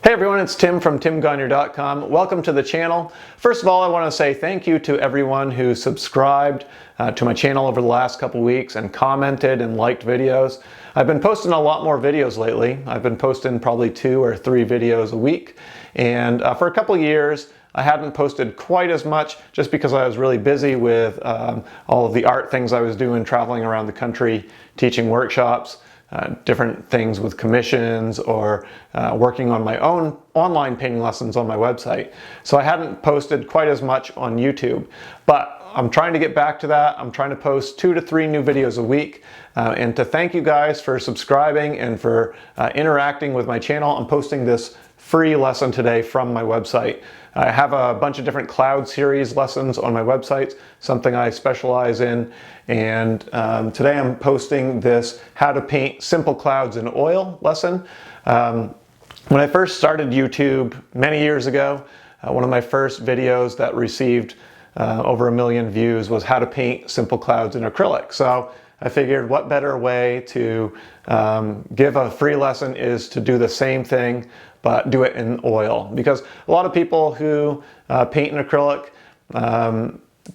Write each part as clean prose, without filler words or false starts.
Hey everyone, it's Tim from timgagnon.com. Welcome to the channel. First of all, I want to say thank you to everyone who subscribed to my channel over the last couple weeks and commented and liked videos. I've been posting a lot more videos lately. I've been posting probably 2 or 3 videos a week, and for a couple years I hadn't posted quite as much just because I was really busy with all of the art things I was doing, traveling around the country, teaching workshops. Different things with commissions or working on my own online painting lessons on my website. So I hadn't posted quite as much on YouTube, but I'm trying to get back to that. I'm trying to post 2 to 3 new videos a week. And to thank you guys for subscribing and for interacting with my channel, I'm posting this free lesson today from my website. I have a bunch of different cloud series lessons on my website, something I specialize in. And today I'm posting this how to paint simple clouds in oil lesson. When I first started YouTube many years ago, one of my first videos that received over 1 million views was how to paint simple clouds in acrylic. So I figured what better way to give a free lesson is to do the same thing but do it in oil, because a lot of people who paint in acrylic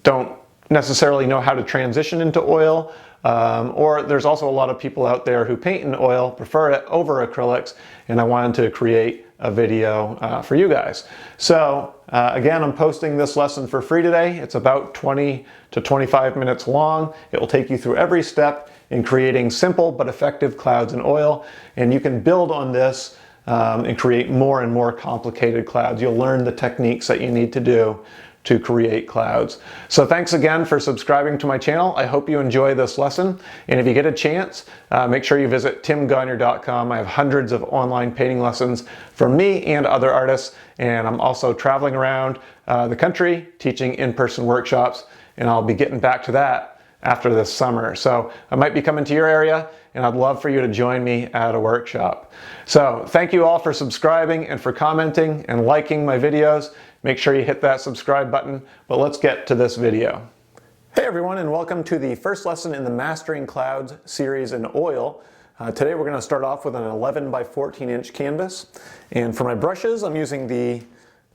don't necessarily know how to transition into oil, or there's also a lot of people out there who paint in oil, prefer it over acrylics, and I wanted to create a video for you guys. So again, I'm posting this lesson for free today. It's about 20 to 25 minutes long. It will take you through every step in creating simple but effective clouds in oil, and you can build on this and create more and more complicated clouds. You'll learn the techniques that you need to do to create clouds. So thanks again for subscribing to my channel. I hope you enjoy this lesson. And if you get a chance, make sure you visit timgagnon.com. I have hundreds of online painting lessons from me and other artists. And I'm also traveling around the country teaching in-person workshops. And I'll be getting back to that after this summer. So I might be coming to your area, and I'd love for you to join me at a workshop. So thank you all for subscribing and for commenting and liking my videos. Make sure you hit that subscribe button, but let's get to this video. Hey everyone, and welcome to the first lesson in the Mastering Clouds series in oil. Today we're going to start off with an 11 by 14 inch canvas. And for my brushes, I'm using the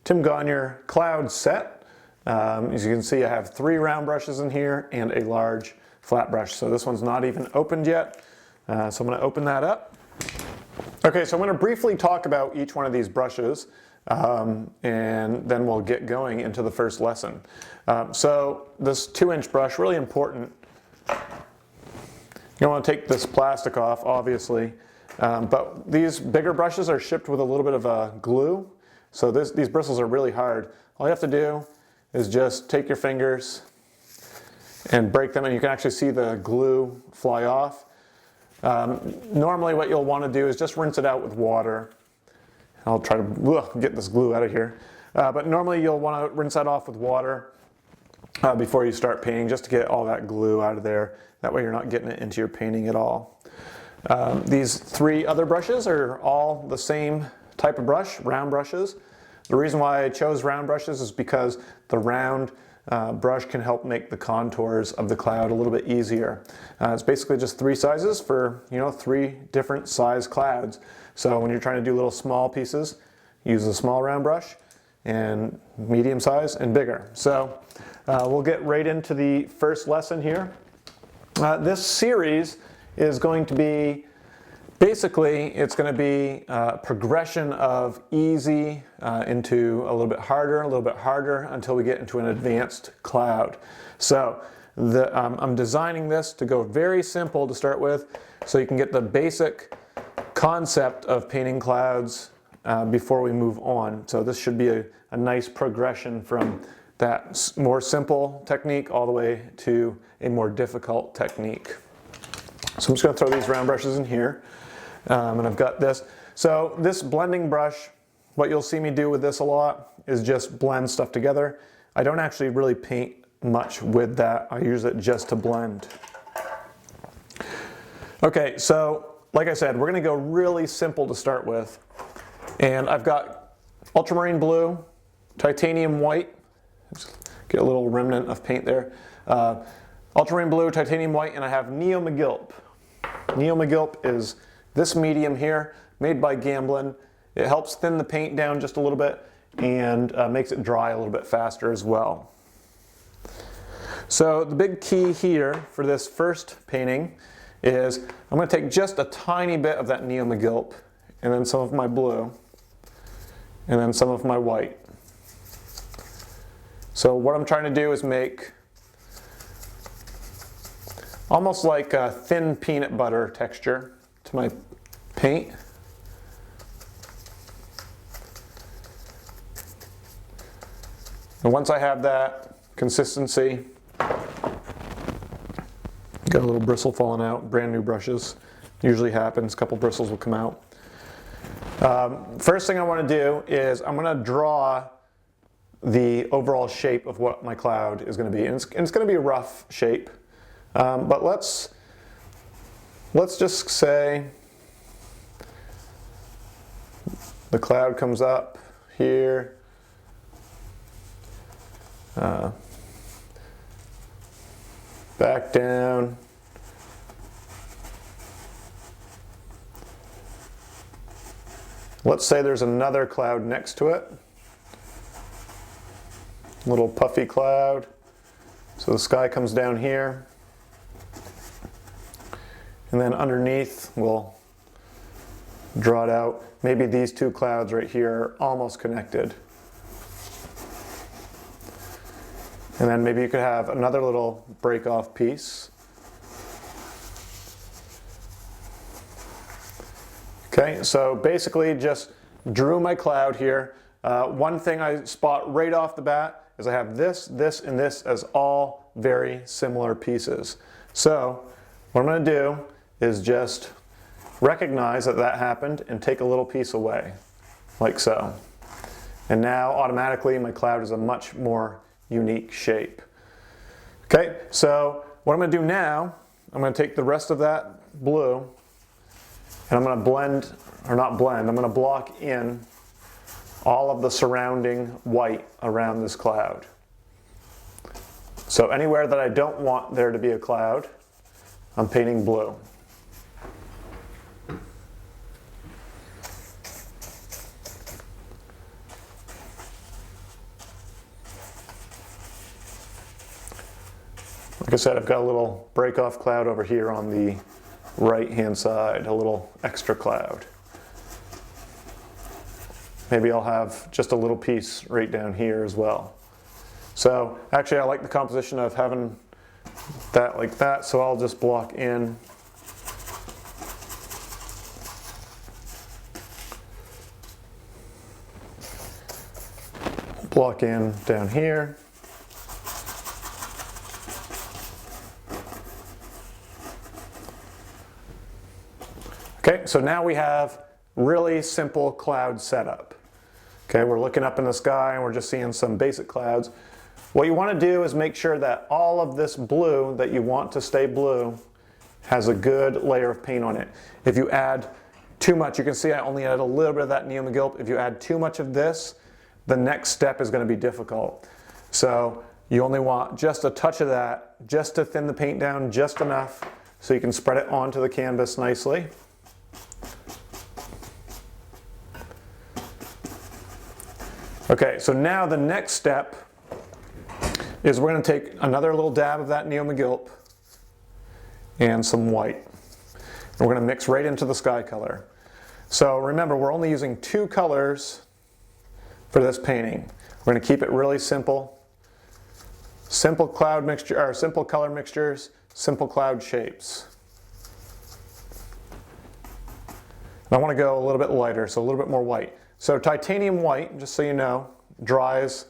Tim Gagnon Cloud set. As you can see, I have 3 round brushes in here and a large flat brush. So this one's not even opened yet. So I'm going to open that up. Okay, so I'm going to briefly talk about each one of these brushes, and then we'll get going into the first lesson. So this 2-inch brush, really important. You want to take this plastic off, obviously, but these bigger brushes are shipped with a little bit of glue. So these bristles are really hard. All you have to do is just take your fingers and break them, and you can actually see the glue fly off. Normally what you'll want to do is just rinse it out with water. I'll try to get this glue out of here. But normally you'll want to rinse that off with water before you start painting, just to get all that glue out of there. That way you're not getting it into your painting at all. These 3 other brushes are all the same type of brush, round brushes. The reason why I chose round brushes is because the round brush can help make the contours of the cloud a little bit easier. It's basically just 3 sizes for 3 different size clouds. So when you're trying to do little small pieces, use a small round brush, and medium size and bigger. So we'll get right into the first lesson here. This series is going to be basically, it's going to be a progression of easy into a little bit harder until we get into an advanced cloud. So I'm designing this to go very simple to start with, so you can get the basic concept of painting clouds before we move on. So this should be a nice progression from that more simple technique all the way to a more difficult technique. So I'm just going to throw these round brushes in here. And I've got this. So this blending brush, what you'll see me do with this a lot is just blend stuff together. I don't actually really paint much with that. I use it just to blend. Okay, so like I said, we're going to go really simple to start with. And I've got ultramarine blue, titanium white. Just get a little remnant of paint there. Ultramarine blue, titanium white, and I have Neo Megilp. Neo Megilp is this medium here, made by Gamblin, It helps thin the paint down just a little bit and makes it dry a little bit faster as well. So the big key here for this first painting is I'm going to take just a tiny bit of that Neo Megilp and then some of my blue and then some of my white. So what I'm trying to do is make almost like a thin peanut butter texture to my paint. And once I have that consistency, got a little bristle falling out, brand new brushes, usually happens, a couple bristles will come out. First thing I want to do is I'm going to draw the overall shape of what my cloud is going to be. And it's going to be a rough shape, but let's just say the cloud comes up here, back down, let's say there's another cloud next to it, little puffy cloud, so the sky comes down here, and then underneath we'll draw it out. Maybe these two clouds right here are almost connected. And then maybe you could have another little break off piece. Okay, so basically just drew my cloud here. One thing I spot right off the bat is I have this, this, and this as all very similar pieces. So what I'm going to do is just recognize that that happened and take a little piece away, like so. And now automatically my cloud is a much more unique shape. Okay, so what I'm going to do now, I'm going to take the rest of that blue and I'm going to blend, or not blend, I'm going to block in all of the surrounding white around this cloud. So anywhere that I don't want there to be a cloud, I'm painting blue. Like I said, I've got a little break-off cloud over here on the right-hand side, a little extra cloud. Maybe I'll have just a little piece right down here as well. So actually I like the composition of having that like that, so I'll just block in. Block in down here. Okay, so now we have really simple cloud setup. Okay, we're looking up in the sky and we're just seeing some basic clouds. What you want to do is make sure that all of this blue that you want to stay blue has a good layer of paint on it. If you add too much, you can see I only added a little bit of that Neo Megilp. If you add too much of this, the next step is going to be difficult. So you only want just a touch of that, just to thin the paint down just enough so you can spread it onto the canvas nicely. Okay, so now the next step is we're going to take another little dab of that Neo Megilp and some white. And we're going to mix right into the sky color. So remember, we're only using two colors for this painting. We're going to keep it really simple. Simple cloud mixture, or simple color mixtures, simple cloud shapes. And I want to go a little bit lighter, so a little bit more white. So titanium white, just so you know, dries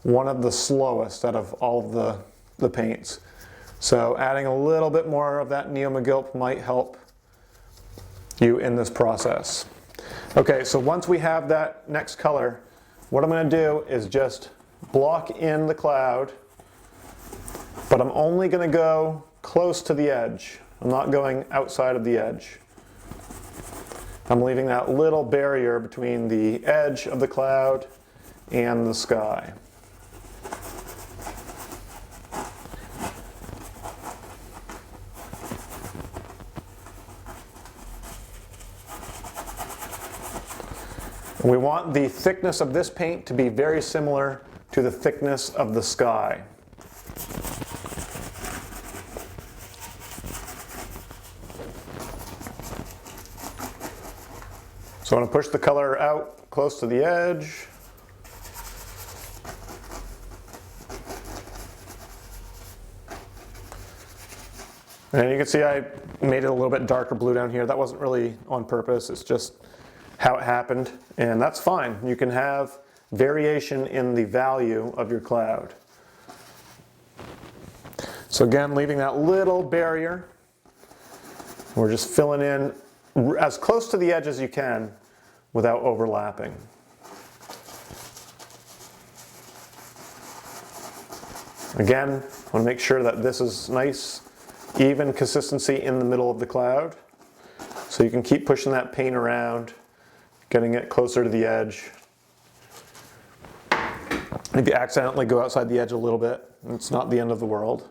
one of the slowest out of all of the paints. So adding a little bit more of that Neo Megilp might help you in this process. Okay, so once we have that next color, what I'm going to do is just block in the cloud, but I'm only going to go close to the edge. I'm not going outside of the edge. I'm leaving that little barrier between the edge of the cloud and the sky. We want the thickness of this paint to be very similar to the thickness of the sky. So I'm going to push the color out close to the edge. And you can see I made it a little bit darker blue down here. That wasn't really on purpose, it's just how it happened. And that's fine. You can have variation in the value of your cloud. So again, leaving that little barrier. We're just filling in as close to the edge as you can without overlapping. Again, I want to make sure that this is nice, even consistency in the middle of the cloud. So you can keep pushing that paint around, getting it closer to the edge. If you accidentally go outside the edge a little bit, it's not the end of the world.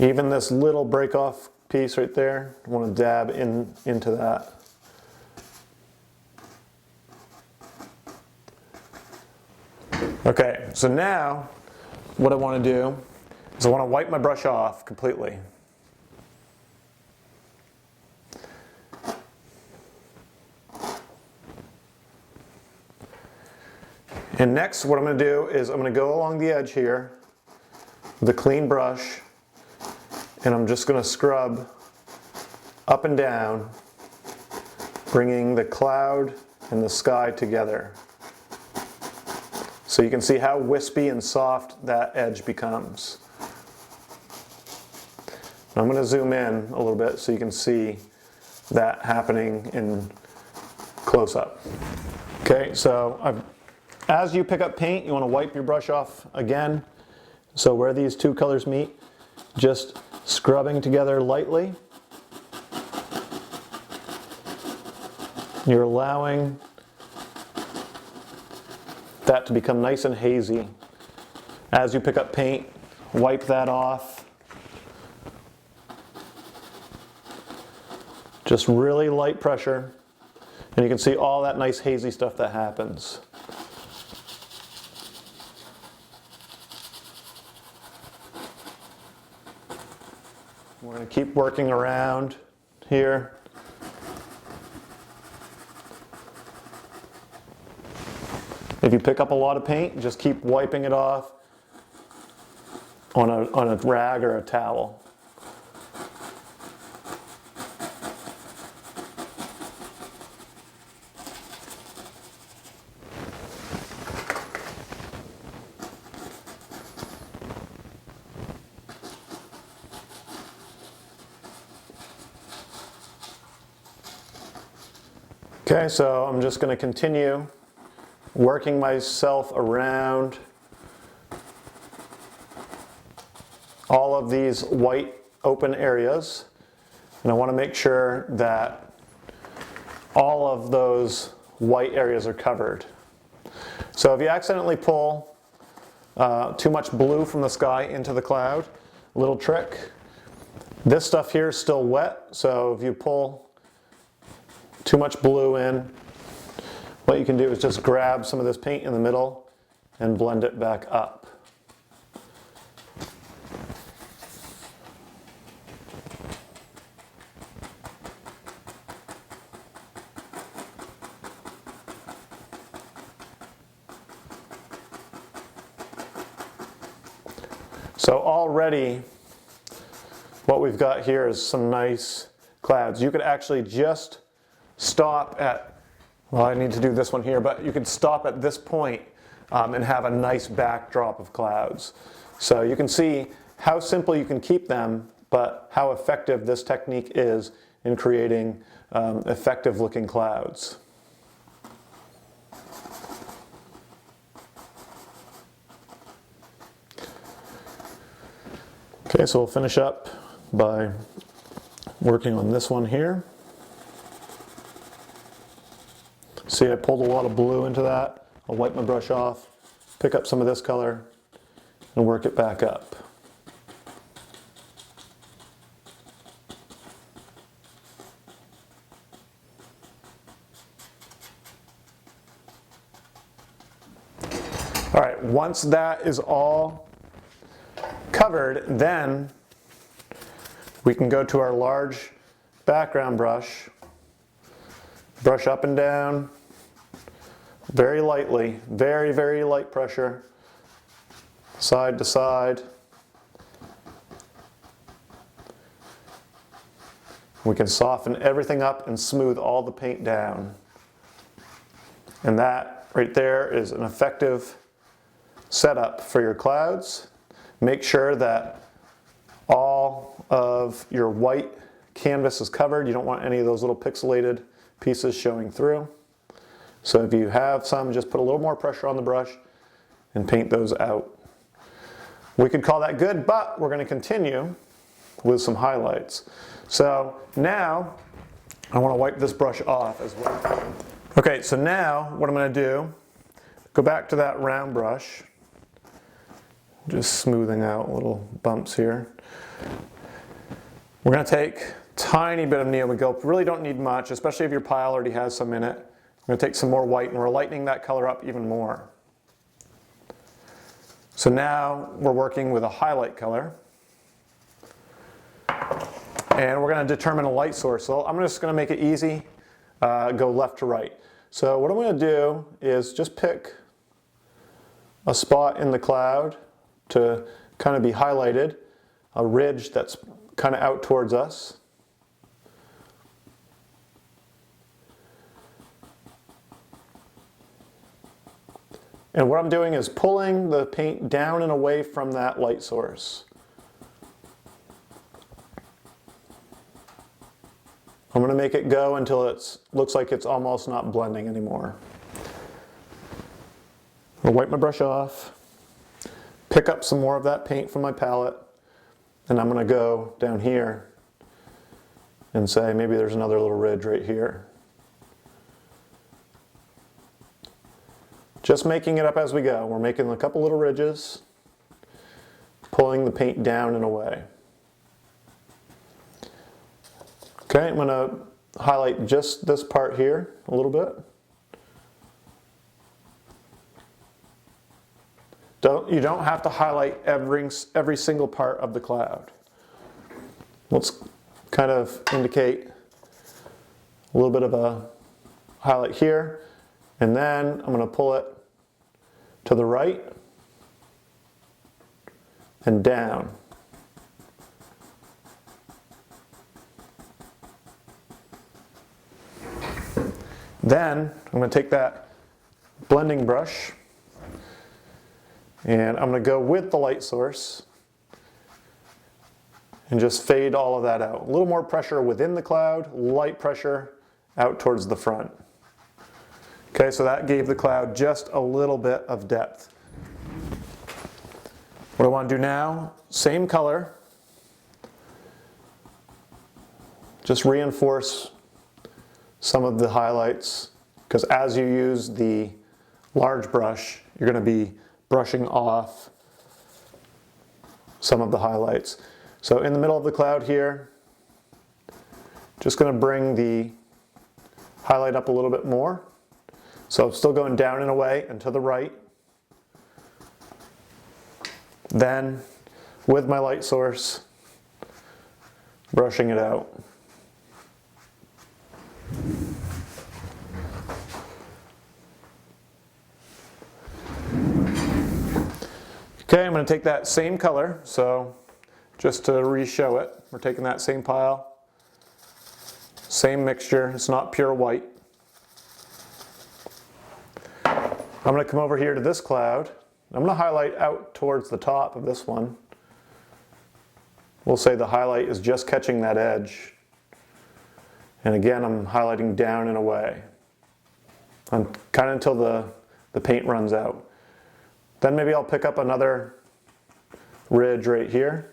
Even this little break-off piece right there, I want to dab into that. Okay, so now what I want to do is I want to wipe my brush off completely. And next what I'm going to do is I'm going to go along the edge here with a clean brush, and I'm just going to scrub up and down, bringing the cloud and the sky together. So you can see how wispy and soft that edge becomes. I'm going to zoom in a little bit so you can see that happening in close-up. Okay, so as you pick up paint, you want to wipe your brush off again. So where these two colors meet, just scrubbing together lightly. You're allowing that to become nice and hazy. As you pick up paint, wipe that off. Just really light pressure, and you can see all that nice hazy stuff that happens. We're going to keep working around here. If you pick up a lot of paint, just keep wiping it off on a rag or a towel. Okay, so I'm just going to continue working myself around all of these white open areas, and I want to make sure that all of those white areas are covered. So if you accidentally pull too much blue from the sky into the cloud, little trick, this stuff here is still wet, so if you pull too much blue in, what you can do is just grab some of this paint in the middle and blend it back up. So already what we've got here is some nice clouds. You could actually just stop at, well, I need to do this one here, but you could stop at this point and have a nice backdrop of clouds. So you can see how simple you can keep them, but how effective this technique is in creating effective looking clouds. Okay, so we'll finish up by working on this one here. See, I pulled a lot of blue into that. I'll wipe my brush off, pick up some of this color, and work it back up. once that is all covered, then we can go to our large background brush, brush up and down, very lightly, very, very light pressure, side to side. We can soften everything up and smooth all the paint down. And that right there is an effective setup for your clouds. Make sure that all of your white canvas is covered. You don't want any of those little pixelated pieces showing through. So if you have some, just put a little more pressure on the brush and paint those out. We could call that good, but we're going to continue with some highlights. So now I want to wipe this brush off as well. Okay, so now what I'm going to do, go back to that round brush, just smoothing out little bumps here. We're going to take a tiny bit of Megilp. Really don't need much, especially if your pile already has some in it. I'm going to take some more white and we're lightening that color up even more. So now we're working with a highlight color. And we're going to determine a light source. So I'm just going to make it easy, go left to right. So what I'm going to do is just pick a spot in the cloud to kind of be highlighted, a ridge that's kind of out towards us. And what I'm doing is pulling the paint down and away from that light source. I'm going to make it go until it looks like it's almost not blending anymore. I'll wipe my brush off, pick up some more of that paint from my palette, and I'm going to go down here and say maybe there's another little ridge right here. Just making it up as we go. We're making a couple little ridges, pulling the paint down and away. Okay, I'm going to highlight just this part here a little bit. You don't have to highlight every single part of the cloud. Let's kind of indicate a little bit of a highlight here, and then I'm going to pull it to the right and down. Then I'm going to take that blending brush and I'm going to go with the light source and just fade all of that out. A little more pressure within the cloud, light pressure out towards the front. Okay, so that gave the cloud just a little bit of depth. What I want to do now, same color, just reinforce some of the highlights, because as you use the large brush, you're going to be brushing off some of the highlights. So in the middle of the cloud here, just going to bring the highlight up a little bit more. So I'm still going down and away and to the right. Then with my light source, brushing it out. Okay, I'm going to take that same color, so just to re-show it, we're taking that same pile, same mixture, it's not pure white. I'm going to come over here to this cloud. I'm going to highlight out towards the top of this one. We'll say the highlight is just catching that edge. And again, I'm highlighting down and away, kind of until the paint runs out. Then maybe I'll pick up another ridge right here.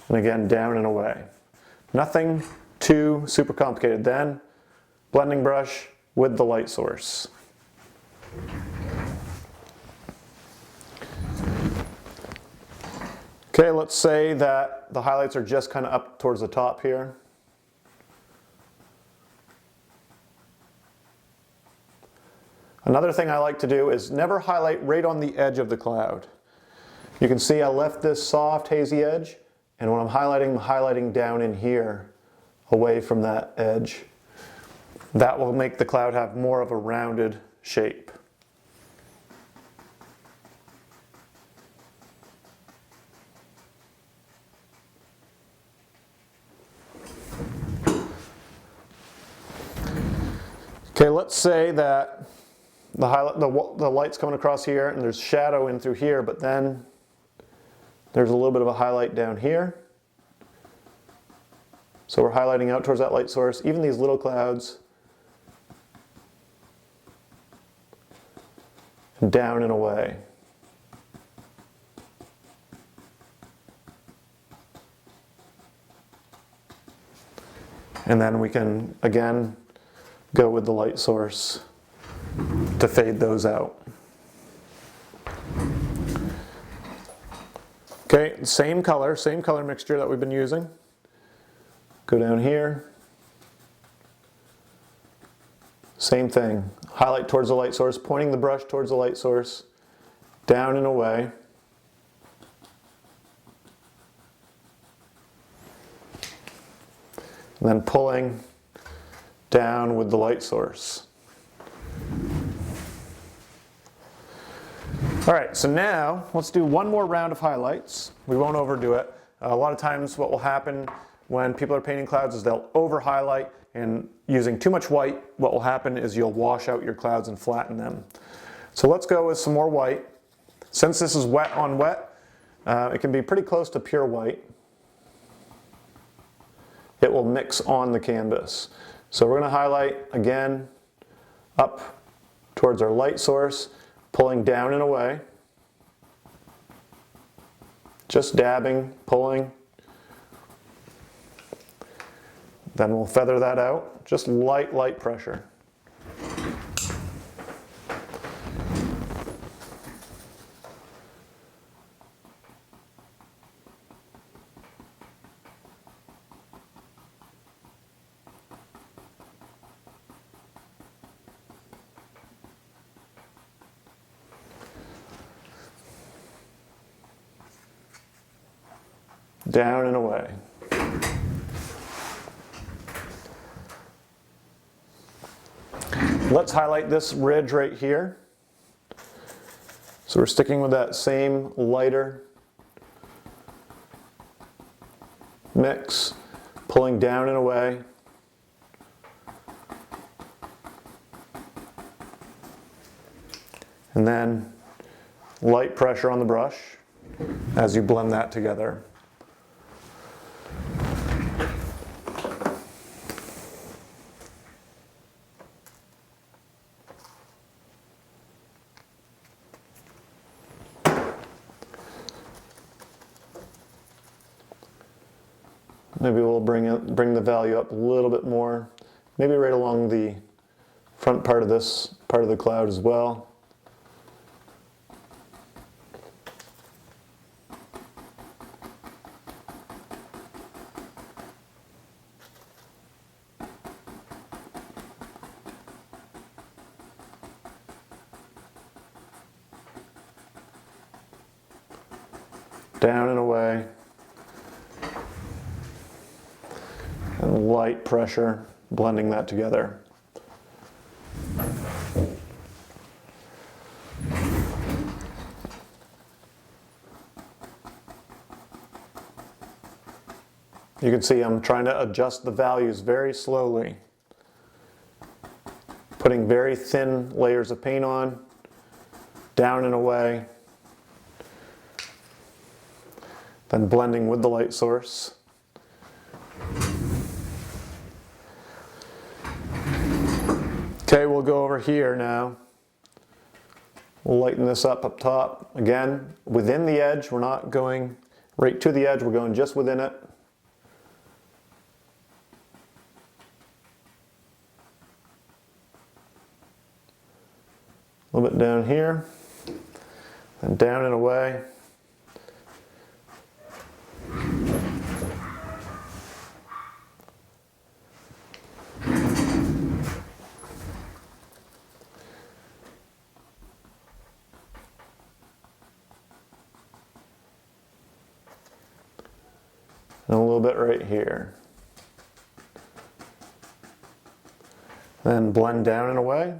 And again, down and away. Nothing too super complicated. Then, blending brush with the light source. Okay, let's say that the highlights are just kind of up towards the top here. Another thing I like to do is never highlight right on the edge of the cloud. You can see I left this soft hazy edge, and when I'm highlighting down in here, away from that edge. That will make the cloud have more of a rounded shape. Okay, let's say that the light's coming across here and there's shadow in through here, but then there's a little bit of a highlight down here. So we're highlighting out towards that light source. Even these little clouds, down and away. And then we can, again, go with the light source to fade those out. Okay, same color mixture that we've been using. Go down here. Same thing. Highlight towards the light source, pointing the brush towards the light source, down and away. And then pulling down with the light source. All right, so now let's do one more round of highlights. We won't overdo it. A lot of times what will happen when people are painting clouds is they'll over highlight, and using too much white, what will happen is you'll wash out your clouds and flatten them. So let's go with some more white. Since this is wet on wet, it can be pretty close to pure white. It will mix on the canvas. So we're going to highlight again up towards our light source, pulling down and away. Just dabbing, pulling. Then we'll feather that out. Just light pressure. Down and away. Let's highlight this ridge right here. So we're sticking with that same lighter mix, pulling down and away. And then light pressure on the brush as you blend that together. Maybe we'll bring the value up a little bit more, maybe right along the front part of this part of the cloud as well. Down and away. And light pressure, blending that together. You can see I'm trying to adjust the values very slowly. Putting very thin layers of paint on, down and away. Then blending with the light source. Okay, we'll go over here now. We'll lighten this up top. Again, within the edge, we're not going right to the edge, we're going just within it. A little bit down here, and down and away. and a little bit right here. Then blend down and away.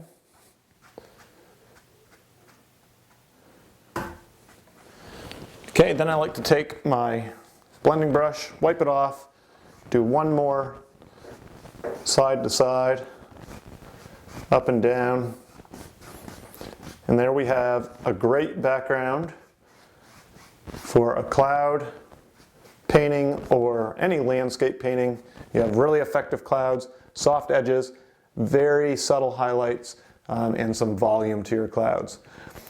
Okay, then I like to take my blending brush, wipe it off, do one more side to side, up and down. And there we have a great background for a cloud painting or any landscape painting. You have really effective clouds, soft edges, very subtle highlights, and some volume to your clouds.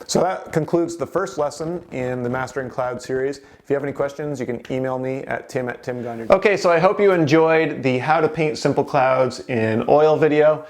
So that concludes the first lesson in the Mastering Cloud series. If you have any questions, you can email me at tim@timgagnon. Okay, so I hope you enjoyed the How to Paint Simple Clouds in Oil video.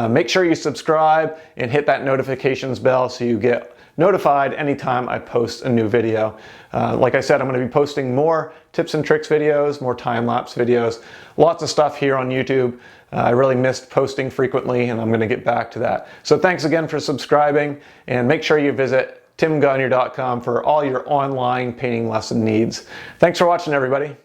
Make sure you subscribe and hit that notifications bell so you get notified anytime I post a new video. Like I said, I'm going to be posting more tips and tricks videos, more time-lapse videos, lots of stuff here on YouTube. I really missed posting frequently, and I'm going to get back to that. So thanks again for subscribing, and make sure you visit timgagnon.com for all your online painting lesson needs. Thanks for watching, everybody.